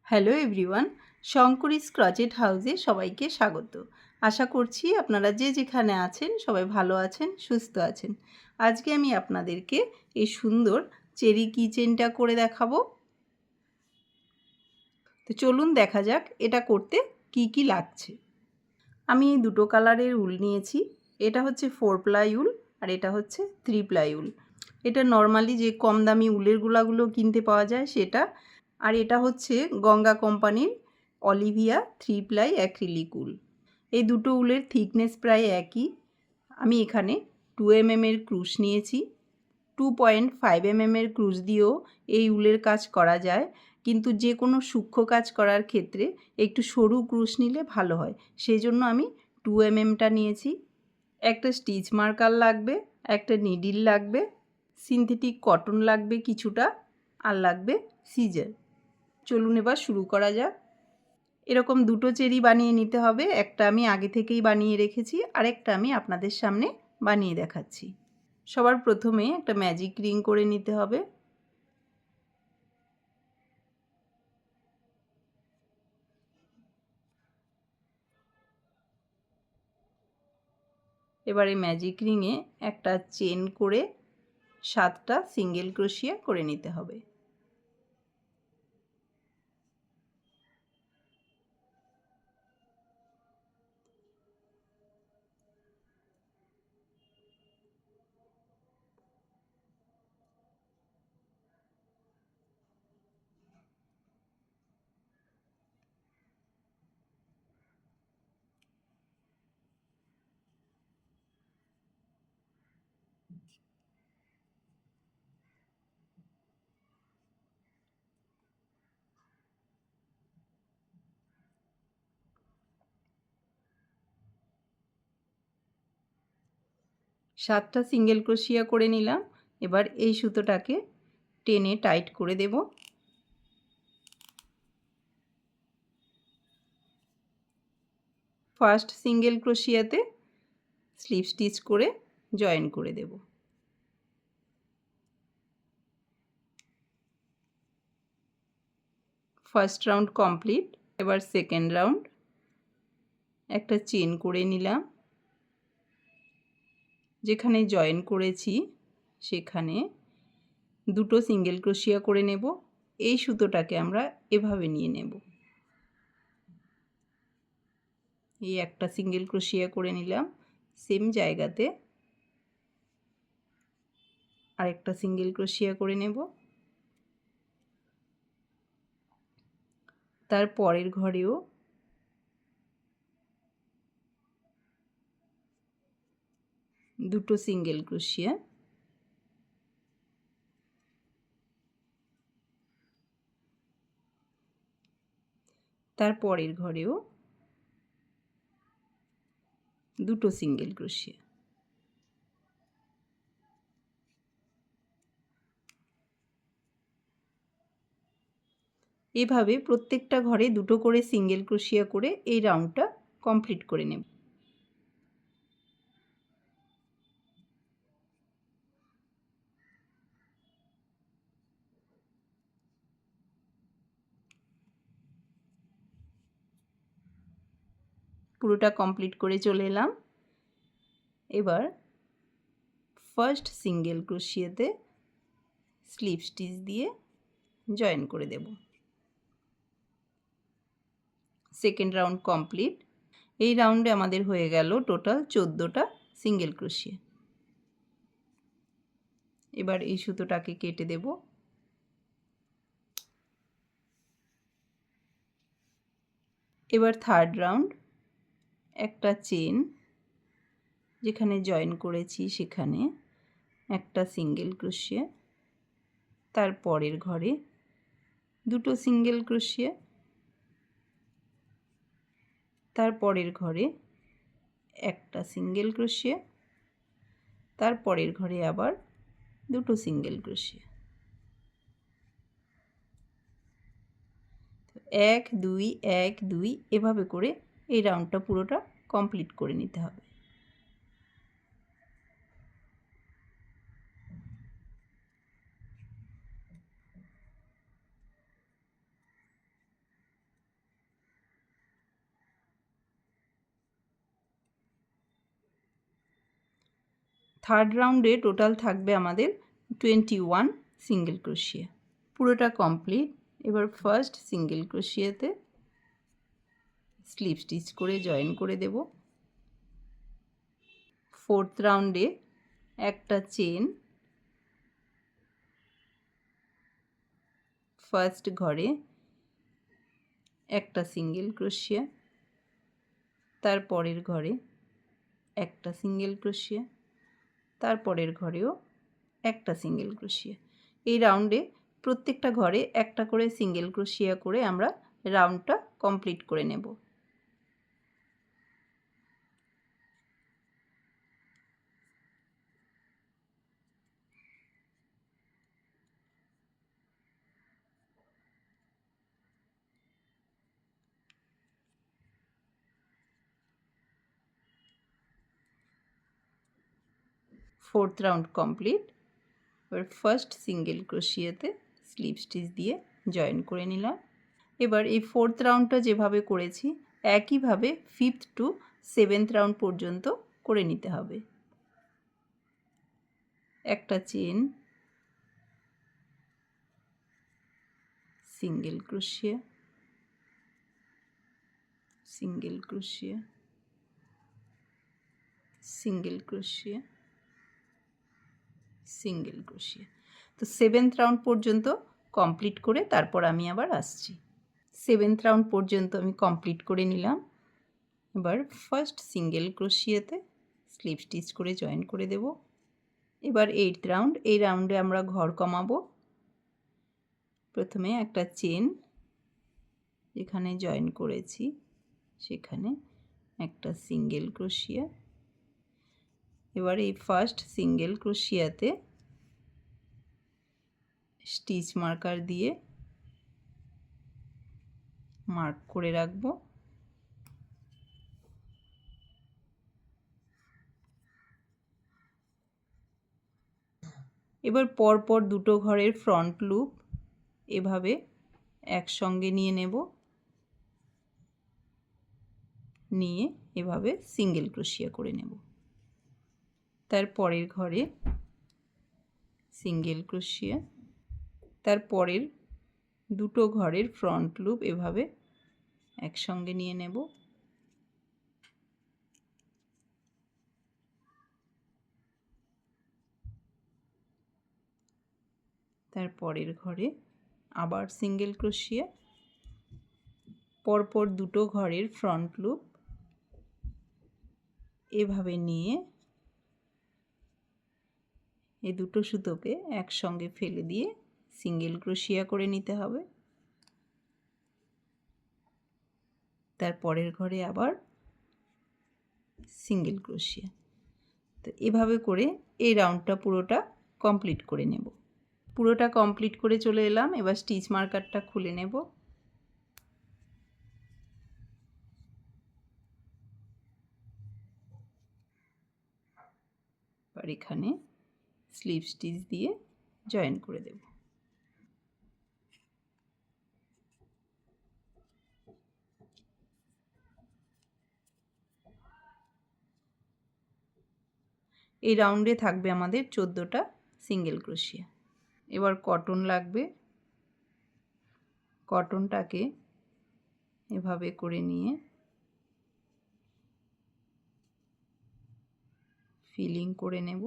Hello everyone, শঙ্করীস crochet হাউসে সবাইকে স্বাগত। আশা করছি আপনারা যে যেখানে আছেন সবাই ভালো আছেন, সুস্থ আছেন। আজকে আমি আপনাদেরকে এই সুন্দর চেরি কিচেনটা করে দেখাবো। তো চলুন দেখা যাক এটা করতে কি কি লাগছে। আমি এই দুটো কালারের উল নিয়েছি। এটা হচ্ছে 4 প্লাই উল আর এটা হচ্ছে 3 প্লাই উল। এটা নর্মালি যে কম দামি উলের গুলাগুলো কিনতে পাওয়া যায় সেটা। আর এটা হচ্ছে গঙ্গা কোম্পানির অলিভিয়া 3 প্লাই অ্যাক্রিলিক উল। এই দুটো উলের থিকনেস প্রায় একই। আমি এখানে 2 mm এর ক্রুশ নিয়েছি। 2.5 mm এর ক্রুশ দিয়েও এই উলের কাজ করা যায়, কিন্তু যে কোনো সূক্ষ্ম কাজ করার ক্ষেত্রে একটু সরু ক্রুশ নিলে ভালো হয়। সেই জন্য আমি 2 mmটা নিয়েছি। একটা স্টিচ মার্কার লাগবে, একটা নিডিল লাগবে, সিনথেটিক কটন লাগবে কিছুটা, আর লাগবে সিজার। চলুন এবার শুরু করা যাক। এরকম দুটো চেরি বানিয়ে নিতে হবে। একটা আমি আগে থেকেই বানিয়ে রেখেছি, আরেকটা আমি আপনাদের সামনে বানিয়ে দেখাচ্ছি। সবার প্রথমে একটা ম্যাজিক রিং করে নিতে হবে। এবার এই ম্যাজিক রিংয়ে একটা চেন করে 7টা সিঙ্গেল ক্রোশিয়া করে নিতে হবে। সাতটা সিঙ্গেল ক্রোশিয়া করে নিলাম। এবার এই সুতোটাকে টেনে টাইট করে দেব। ফার্স্ট সিঙ্গেল ক্রোশিয়াতে স্লিপ স্টিচ করে জয়েন করে দেব। First round complete. এবার সেকেন্ড রাউন্ড। একটা চেন করে নিলাম, যেখানে জয়েন করেছি সেখানে দুটো সিঙ্গেল ক্রোশিয়া করে নেব। এই সুতোটাকে আমরা এভাবে নিয়ে নেব। এই একটা সিঙ্গেল ক্রোশিয়া করে নিলাম, সেম জায়গাতে আরেকটা সিঙ্গেল ক্রোশিয়া করে নেব। তার পরের ঘরেও দুটো সিঙ্গেল ক্রোশিয়া, তার পরের ঘরেও দুটো সিঙ্গেল ক্রোশিয়া। এভাবে প্রত্যেকটা ঘরে দুটো করে সিঙ্গেল ক্রোশিয়া করে এই রাউন্ডটা কমপ্লিট করে নেব। পুরোটা কমপ্লিট করে চলে এলাম। এবার ফার্স্ট সিঙ্গেল ক্রোশিয়াতে স্লিপ স্টিচ দিয়ে জয়েন করে দেব। Second round complete. এই রাউন্ডে আমাদের হয়ে গেল টোটাল 14টা সিঙ্গেল ক্রোশিয়া। এবার এই সুতোটাকে কেটে দেব। এবার থার্ড রাউন্ড। একটা চেন, যেখানে জয়েন করেছি সেখানে একটা সিঙ্গেল ক্রোশিয়া, তার পরের ঘরে দুটো সিঙ্গেল ক্রোশিয়া, তার পরের ঘরে একটা সিঙ্গেল ক্রোশিয়া, তার পরের ঘরে আবার দুটো সিঙ্গেল ক্রোশিয়া। 1 2 1 2 এভাবে করে এই রাউন্ডটা পুরোটা কমপ্লিট করে নিতে হবে। থার্ড রাউন্ডে টোটাল থাকবে আমাদের 21 সিঙ্গেল ক্রোশিয়া। পুরোটা কমপ্লিট। এবার ফার্স্ট সিঙ্গেল ক্রোশিয়াতে স্লিপ স্টিচ করে জয়েন করে দেব। ফোর্থ রাউন্ডে একটা চেন ফার্স্ট ঘরে, একটা সিঙ্গেল ক্রোশিয়া, তারপরের ঘরে একটা সিঙ্গেল ক্রোশিয়া, তারপরের ঘরেও একটা সিঙ্গেল ক্রোশিয়া। এই রাউন্ডে প্রত্যেকটা ঘরে একটা করে সিঙ্গেল ক্রোশিয়া করে আমরা রাউন্ডটা কমপ্লিট করে নেব। Fourth round complete. এবার ফার্স্ট সিঙ্গেল ক্রোশিয়াতে স্লিপ স্টিচ দিয়ে জয়েন করে নিলাম। এবার এই ফোর্থ রাউন্ডটা যেভাবে করেছি একইভাবে ফিফথ টু সেভেন্থ রাউন্ড পর্যন্ত করে নিতে হবে। একটা chain, single crochet, single crochet, single crochet, single crochet. তো সেভেন্থ রাউন্ড পর্যন্ত কমপ্লিট করে তারপর আমি আবার আসছি। সেভেন্থ রাউন্ড পর্যন্ত আমি কমপ্লিট করে নিলাম। এবার ফার্স্ট সিঙ্গেল ক্রোশিয়াতে স্লিপ স্টিচ করে জয়েন করে দেব। এবার এইট রাউন্ড, এই রাউন্ডে আমরা ঘর কমাবো। প্রথমে একটা চেন যেখানে জয়েন করেছি সেখানে একটা সিঙ্গেল ক্রোশিয়া। এবার এই ফার্স্ট সিঙ্গেল ক্রোশিয়াতে স্টিচ মার্কার দিয়ে মার্ক করে রাখবো। এবার পরপর দুটো ঘরের ফ্রন্ট লুপ এভাবে একসঙ্গে নিয়ে নেব, নিয়ে এভাবে সিঙ্গেল ক্রোশিয়া করে নেব। তারপরের ঘরে সিঙ্গেল ক্রোশিয়া, তারপরের দুটো ঘরের ফ্রন্ট লুপ এভাবে একসঙ্গে নিয়ে নেব। তারপরের ঘরে আবার সিঙ্গেল ক্রোশিয়া, পরপর দুটো ঘরের ফ্রন্ট লুপ এভাবে নিয়ে এই দুটো সুতোকে একসঙ্গে ফেলে দিয়ে সিঙ্গেল ক্রোশিয়া করে নিতে হবে। তারপরের ঘরে আবার সিঙ্গেল ক্রোশিয়া। তো এভাবে করে এই রাউন্ডটা পুরোটা কমপ্লিট করে নেব। পুরোটা কমপ্লিট করে চলে এলাম। এবার স্টিচ মার্কারটা খুলে নেব। আর এখানে স্লিপ স্টিচ দিয়ে জয়েন করে দেব। এই রাউন্ডে থাকবে আমাদের 14টা সিঙ্গেল ক্রোশিয়া। এবার কটন লাগবে। কটনটাকে এভাবে করে নিয়ে ফিলিং করে নেব।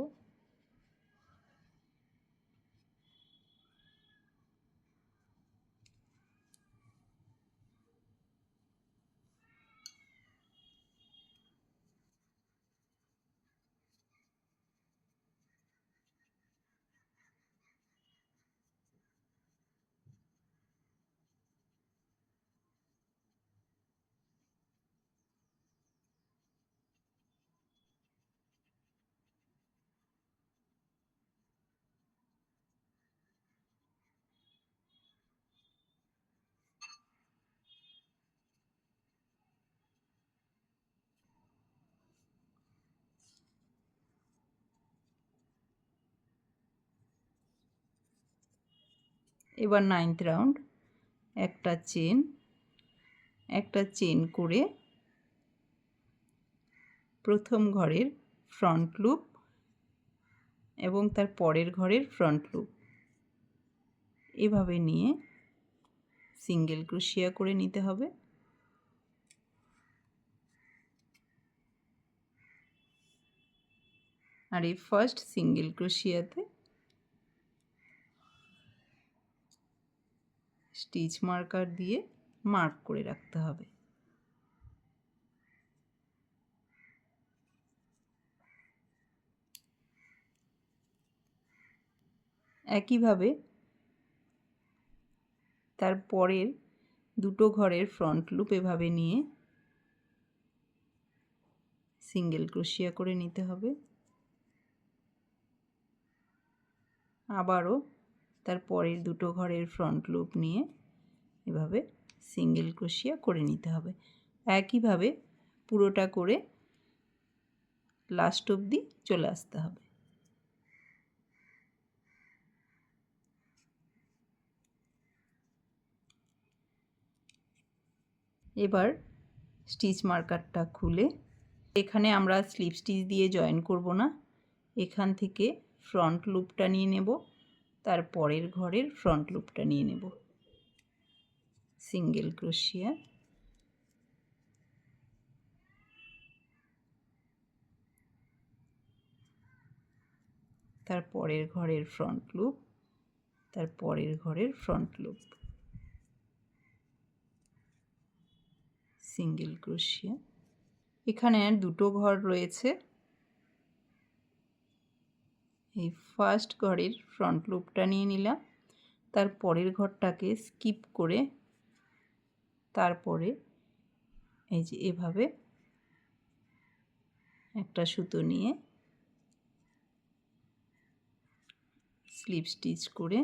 এবার 9th রাউন্ড, একটা চেন করে প্রথম ঘরের ফ্রন্ট লুপ এবং তার পরের ঘরের ফ্রন্ট লুপ এভাবে নিয়ে সিঙ্গেল ক্রোশিয়া করে নিতে হবে। আর এই ফার্স্ট সিঙ্গেল ক্রোশিয়াতে স্টিচ মার্কার দিয়ে মার্ক করে রাখতে হবে। একইভাবে তার পরের দুটো ঘরের ফ্রন্ট লুপ এভাবে নিয়ে সিঙ্গেল ক্রোশিয়া করে নিতে হবে। আবারও তার পরের দুটো ঘরের ফ্রন্ট লুপ নিয়ে এভাবে সিঙ্গেল ক্রোশিয়া করে নিতে হবে। একইভাবে পুরোটা করে লাস্ট অবধি চলে আসতে হবে। এবার স্টিচ মার্কারটা খুলে এখানে আমরা স্লিপ স্টিচ দিয়ে জয়েন করব না, এখান থেকে ফ্রন্ট লুপটা নিয়ে নেব, তার পরের ঘরের ফ্রন্ট লুপটা নিয়ে নেব। সিঙ্গেল ক্রোশিয়া, তার পরের ঘরের ফ্রন্ট লুপ, তার পরের ঘরের ফ্রন্ট লুপ, সিঙ্গেল ক্রোশিয়া। এখানে দুটো ঘর রয়েছে, এই ফার্স্ট ঘরের ফ্রন্ট লুপটা নিয়ে নিলাম, তার পরের ঘরটাকে স্কিপ করে তারপরে এই যে এভাবে একটা সুতো নিয়ে স্লিপ স্টিচ করে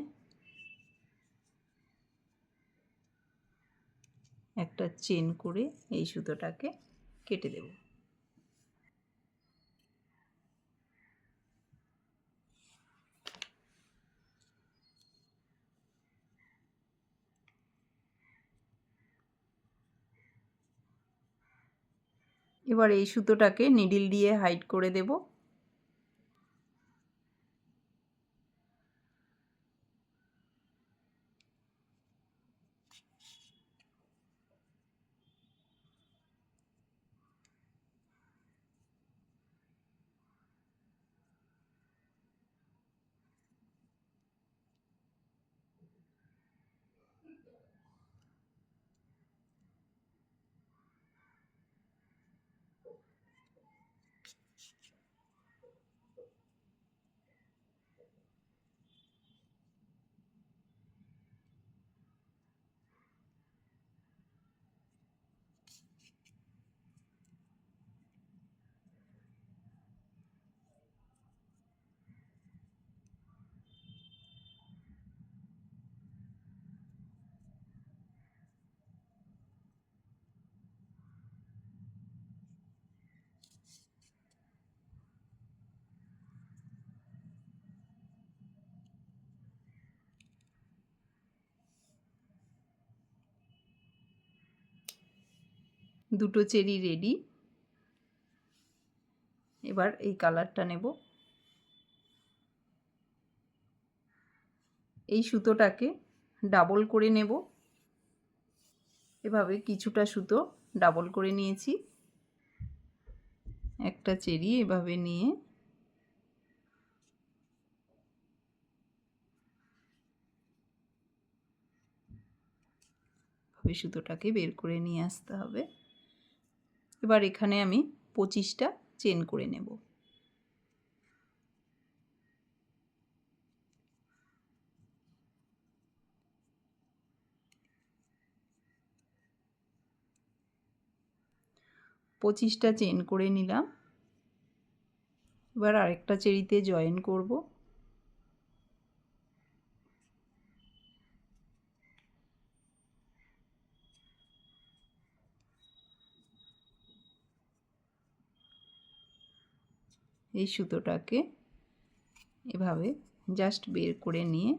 একটা চেন করে এই সুতোটাকে কেটে দেব। এবার এই সুতোটাকে নিডল দিয়ে হাইড করে দেব। দুটো চেরি রেডি। এবার এই কালারটা নেব। এই সুতোটাকে ডাবল করে নেব। এভাবে কিছুটা সুতো ডাবল করে নিয়েছি। একটা চেরি এভাবে নিয়ে সুতোটাকে বের করে নিয়ে আসতে হবে। এবার এখানে আমি 25টা চেন করে নেব। পঁচিশটা চেন করে নিলাম। এবার আরেকটা চেরিতে জয়েন করব। এই সুতোটাকে এভাবে জাস্ট বের করে নিয়ে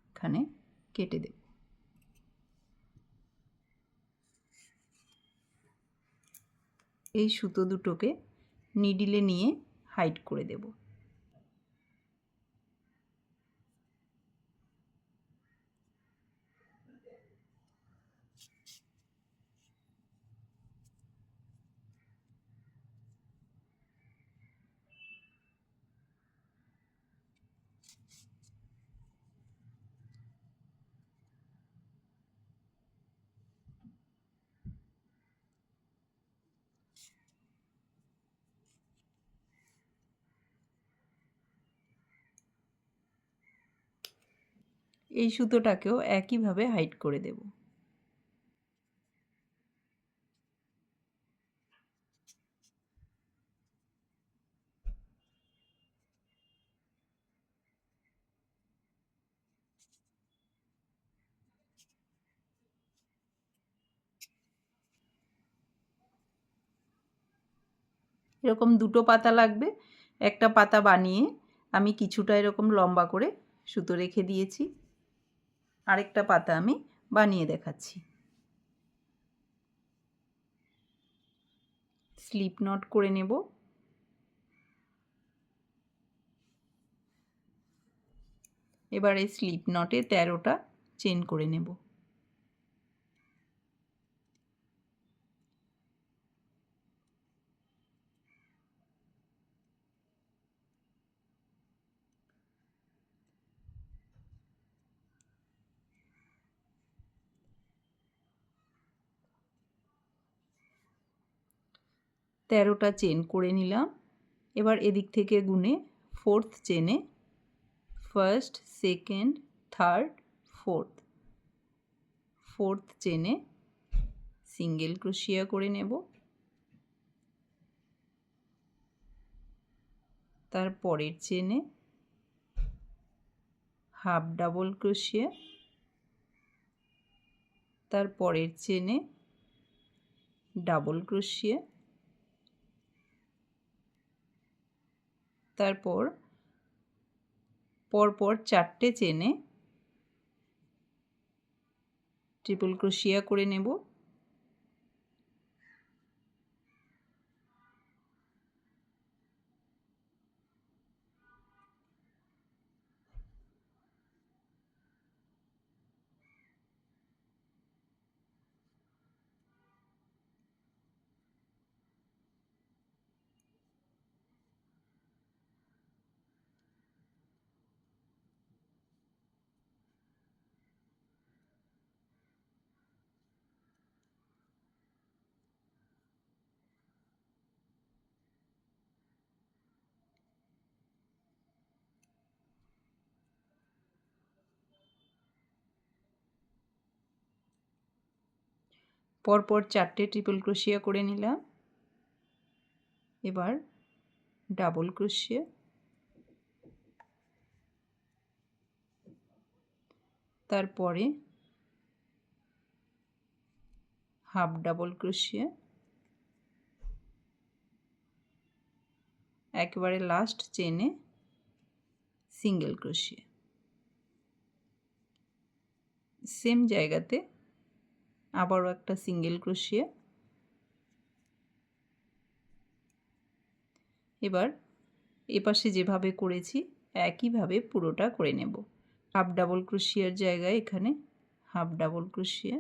এখানে কেটে দেব। এই সুতো দুটোকে নিডলে নিয়ে হাইড করে দেব। এই সুতোটাকেও একইভাবে হাইড করে দেব। এরকম দুটো পাতা লাগবে। একটা পাতা বানিয়ে আমি কিছুটা এরকম লম্বা করে সুতো রেখে দিয়েছি। আরেকটা পাতা আমি বানিয়ে দেখাচ্ছি। স্লিপ নট করে নেব। এবার এই স্লিপ নটে 13টা চেন করে নেব। তেরোটা চেন করে নিলাম। এবার এদিক থেকে গুনে 4th চেনে 1st, 2nd, 3rd, 4th চেনে সিঙ্গেল ক্রোশিয়া করে নেব। তার পরের চেনে হাফ ডাবল ক্রোশিয়া, তার পরের চেনে ডাবল ক্রোশিয়া, তারপর পরপর 4টে চেনে ট্রিপল ক্রোশিয়া করে নেব। পরপর 4টে ট্রিপল ক্রোশিয়া করে নিলাম। এবার ডাবল ক্রোশিয়া, তারপরে হাফ ডাবল ক্রোশিয়া, একেবারে লাস্ট চেনে সিঙ্গেল ক্রোশিয়া। সেম জায়গাতে আবারও একটা সিঙ্গেল ক্রোশিয়া। এবার এপাশে যেভাবে করেছি একইভাবে পুরোটা করে নেব। হাফ ডাবল ক্রোশিয়ার জায়গায় এখানে হাফ ডাবল ক্রোশিয়া,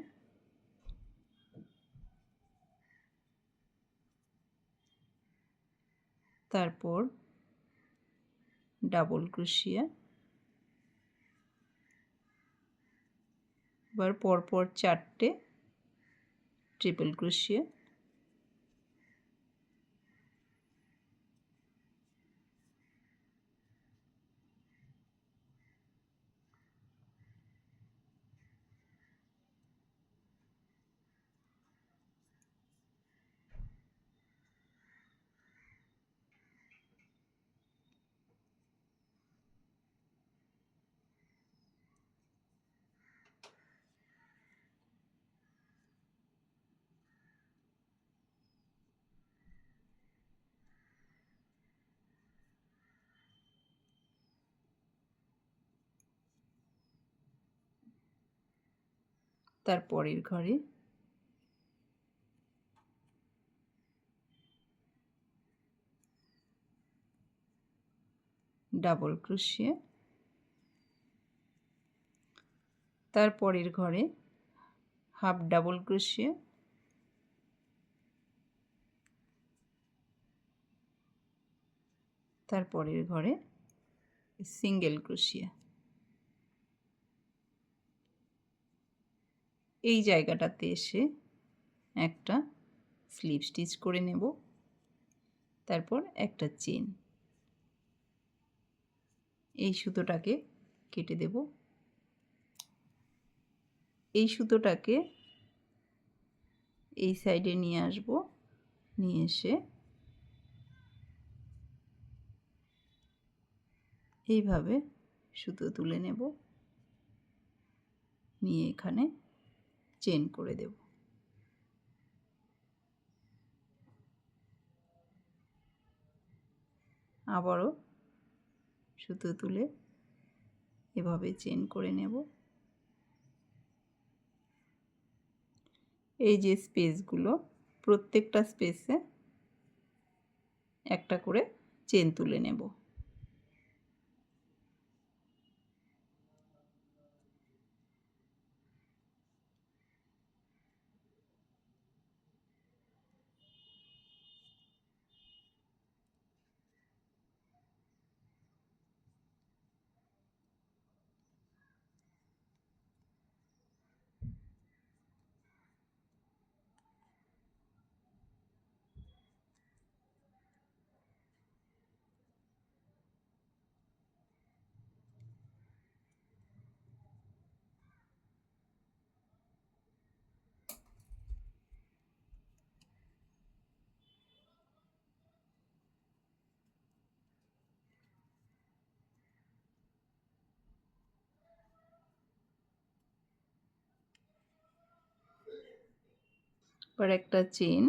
তারপর ডাবল ক্রোশিয়া, এবার পরপর 4টে ট্রিপল ক্রোশিয়া, তারপরের ঘরে ডাবল ক্রোশিয়া, তারপরের ঘরে হাফ ডাবল ক্রোশিয়া, তারপরের ঘরে সিঙ্গেল ক্রোশিয়া। এই জায়গাটাতে এসে একটা স্লিপ স্টিচ করে নেব, তারপর একটা চেন। এই সুতোটাকে কেটে দেব। এই সুতোটাকে এই সাইডে নিয়ে আসব, নিয়ে এসে এইভাবে সুতো তুলে নেব, নিয়ে এখানে চেন করে দেব। আবারও সুতো তুলে এভাবে চেন করে নেব। এই যে স্পেসগুলো, প্রত্যেকটা স্পেসে একটা করে চেন তুলে নেব। এবার একটা চেন,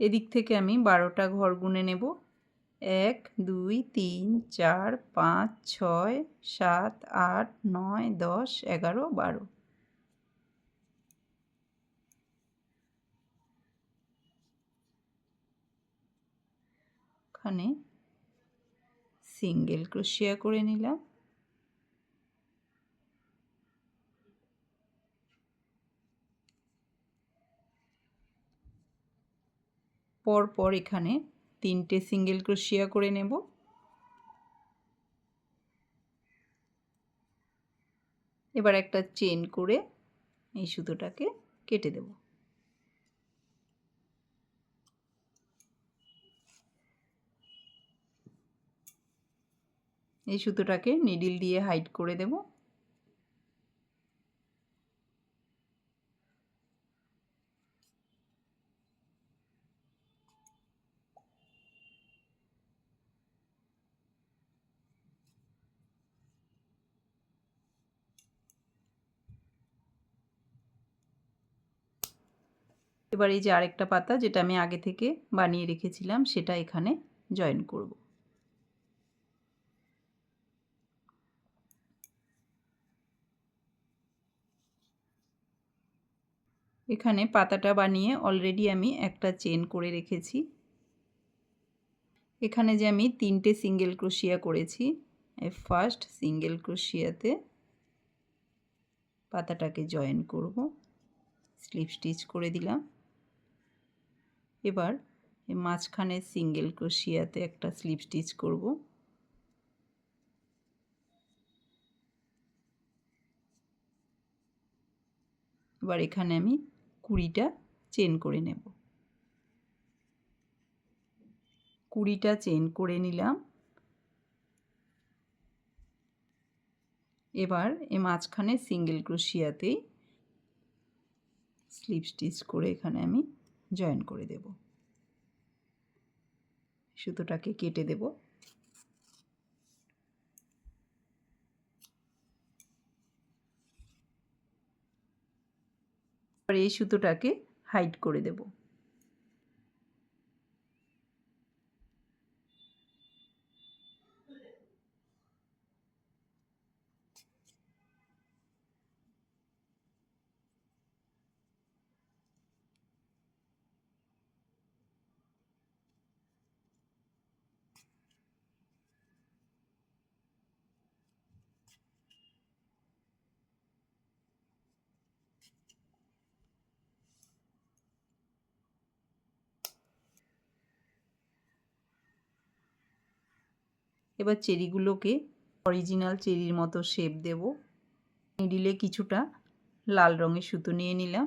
এদিক থেকে আমি 12টা ঘর গুনে নেব। 1 2 3 4 5 6 7 8 9 10 11 12। এখানে সিঙ্গেল ক্রোশিয়া করে নিলাম, পরপর এখানে 3টে সিঙ্গেল ক্রোশিয়া করে নেব। এবার একটা চেন করে এই সুতোটাকে কেটে দেব। এই সুতোটাকে নিডল দিয়ে হাইড করে দেব। এবার এই যে আরেকটা পাতা যেটা আমি আগে থেকে বানিয়ে রেখেছিলাম সেটা এখানে জয়েন করব। এখানে পাতাটা বানিয়ে অলরেডি আমি একটা চেন করে রেখেছি। এখানে যে আমি 3টে সিঙ্গেল ক্রোশিয়া করেছি, এই ফার্স্ট সিঙ্গেল ক্রোশিয়াতে পাতাটাকে জয়েন করব, স্লিপ স্টিচ করে দিলাম। এবার এই মাঝখানে সিঙ্গেল ক্রোশিয়াতে একটা স্লিপ স্টিচ করব। এবার এখানে আমি 20টা চেন করে নেব। 20টা চেন করে নিলাম। এবার এই মাঝখানে সিঙ্গেল ক্রোশিয়াতেই স্লিপ স্টিচ করে এখানে আমি জয়েন করে দেব। সুতোটাকে কেটে দেব। এবার এই সুতোটাকে হাইড করে দেব। এবার চেরিগুলোকে অরিজিনাল চেরির মতো শেপ দেব। মিডিলে কিছুটা লাল রঙের সুতো নিয়ে নিলাম।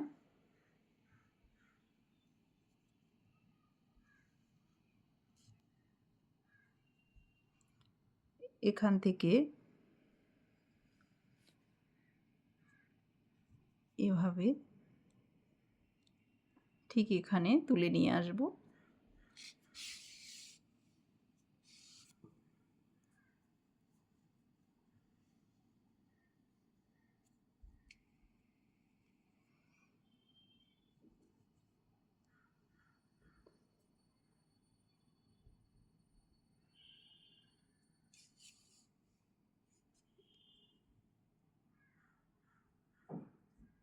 এখান থেকে এভাবে ঠিক এখানে তুলে নিয়ে আসব।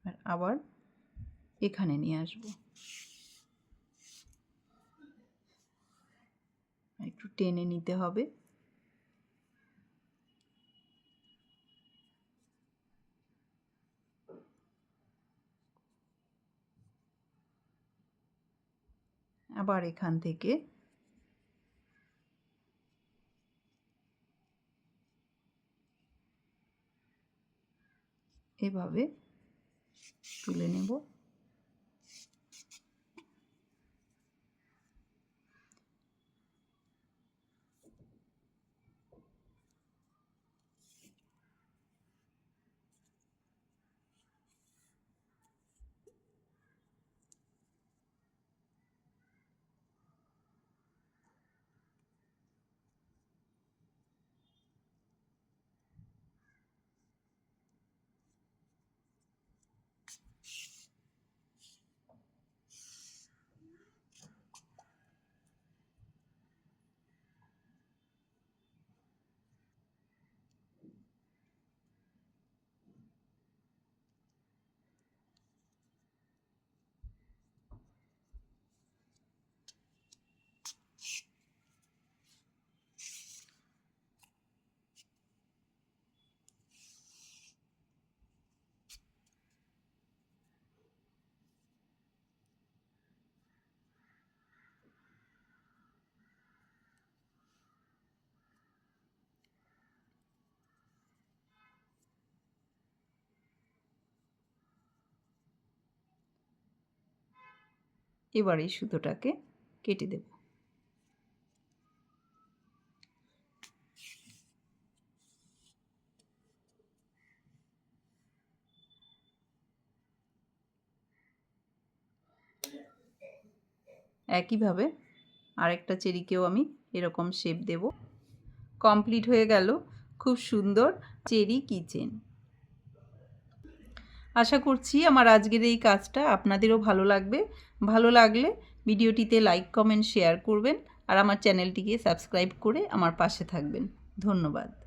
আর আবার এখানে নিয়ে আসব। একটু টেনে নিতে হবে। আবার এখান থেকে এভাবে তুলে নেব। এবার এই সুতোটাকে কেটে দেব। একইভাবে আরেকটা চেরিকেও আমি এরকম শেপ দেব। কমপ্লিট হয়ে গেল খুব সুন্দর চেরি কিচেন। আশা করছি আমার আজকের এই কাজটা আপনাদেরও ভালো লাগবে। ভালো লাগলে ভিডিওটিতে লাইক, কমেন্ট, শেয়ার করবেন আর আমার চ্যানেলটিকে সাবস্ক্রাইব করে আমার পাশে থাকবেন। ধন্যবাদ।